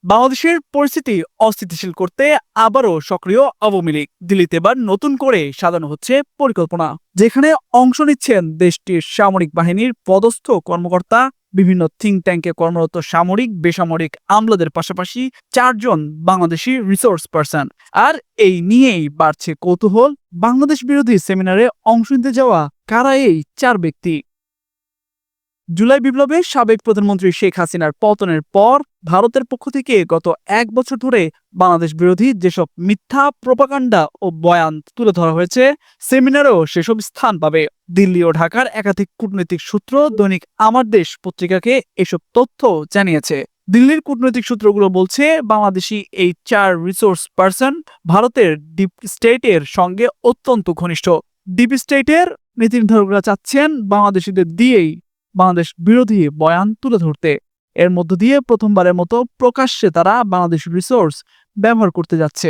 বাংলাদেশের পরিস্থিতি অস্থিতিশীল করতে আবারও সক্রিয় আওয়ামী লীগ। দিল্লিতে এবার নতুন করে সাজানো হচ্ছে পরিকল্পনা, যেখানে অংশ নিচ্ছেন দেশটির সামরিক বাহিনীর পদস্থ কর্মকর্তা, বিভিন্ন থিঙ্ক ট্যাঙ্কে কর্মরত সামরিক বেসামরিক আমলাদের পাশাপাশি 4 জন বাংলাদেশি রিসোর্স পারসন। আর এই নিয়েই বাড়ছে কৌতূহল, বাংলাদেশ বিরোধী সেমিনারে অংশ নিতে যাওয়া কারা এই 4 ব্যক্তি। জুলাই বিপ্লবে সাবেক প্রধানমন্ত্রী শেখ হাসিনার পতনের পর ভারতের পক্ষ থেকে গত 1 বছর ধরে বাংলাদেশ বিরোধী যেসব মিথ্যা প্রোপাগান্ডা ও বয়ান তুলে ধরা হয়েছে, সেমিনারেও সেসব স্থান পাবে। দিল্লি ও ঢাকার একাধিক কূটনৈতিক সূত্র দৈনিক আমার দেশ পত্রিকাকে এসব তথ্য জানিয়েছে। দিল্লির কূটনৈতিক সূত্রগুলো বলছে, বাংলাদেশি এই 4 রিসোর্স পারসন ভারতের ডিপ স্টেটের সঙ্গে অত্যন্ত ঘনিষ্ঠ। ডিপ স্টেটের নীতি নির্ধারকরা চাচ্ছেন বাংলাদেশিদের দিয়েই বাংলাদেশ বিরোধী বয়ান তুলে ধরতে। এর মধ্য দিয়ে প্রথমবারের মতো প্রকাশ্যে তারা বাংলাদেশ রিসোর্স ব্যবহার করতে যাচ্ছে।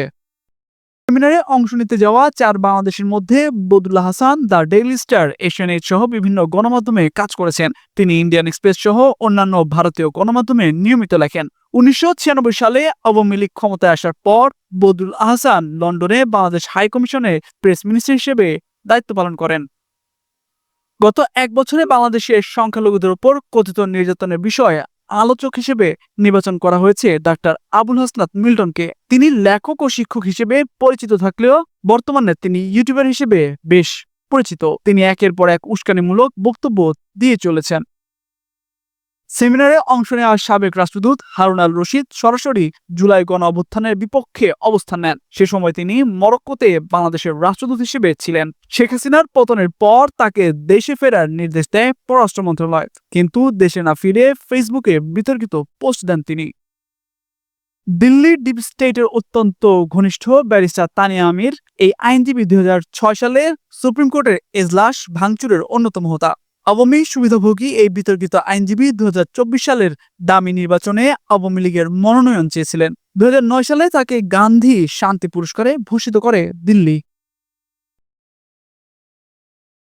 সেমিনারে অংশ নিতে যাওয়া 4 বাংলাদেশের মধ্যে Badrullah Hasan the Daily Star, Asian Aid সহ বিভিন্ন গণমাধ্যমে কাজ করেছেন। তিনি ইন্ডিয়ান এক্সপ্রেস সহ অন্যান্য ভারতীয় গণমাধ্যমে নিয়মিত লেখেন। 1996 সালে আওয়ামী লীগ ক্ষমতায় আসার পর বদরুল আহসান লন্ডনে বাংলাদেশ হাই কমিশনের প্রেস মিনিস্টার হিসেবে দায়িত্ব পালন করেন। গত 1 বছরে বাংলাদেশের সংখ্যালঘুদের উপর কথিত নির্যাতনের বিষয়ে আলোচক হিসেবে নির্বাচন করা হয়েছে ডাক্তার আবুল হাসনাত মিল্টনকে। তিনি লেখক ও শিক্ষক হিসেবে পরিচিত থাকলেও বর্তমানে তিনি ইউটিউবার হিসেবে বেশ পরিচিত। তিনি একের পর এক উস্কানিমূলক বক্তব্য দিয়ে চলেছেন। সেমিনারে অংশ নেওয়া সাবেক রাষ্ট্রদূত হারুন আল রশিদ সরাসরি জুলাই গণ অভ্যুত্থানের বিপক্ষে অবস্থান নেন। সে সময় তিনি মরক্কোতে বাংলাদেশের রাষ্ট্রদূত হিসেবে ছিলেন। শেখ হাসিনার পতনের পর তাকে দেশে ফেরার নির্দেশ দেয় পররাষ্ট্র মন্ত্রণালয়, কিন্তু দেশে না ফিরে ফেসবুকে বিতর্কিত পোস্ট দেন তিনি। দিল্লির ডিপ স্টেটের অত্যন্ত ঘনিষ্ঠ ব্যারিস্টার তানিয়া আমির এই আইনজীবী 2006 সালের সুপ্রিম কোর্টের এজলাস ভাঙচুরের অন্যতম হোতা। আওয়ামী সুবিধাভোগী এই বিতর্কিত আইনজীবী 2024 সালের দামি নির্বাচনে আওয়ামী লীগের মনোনয়ন চেয়েছিলেন। 2009 সালে তাকে গান্ধী শান্তি পুরস্কারে ভূষিত করে দিল্লি।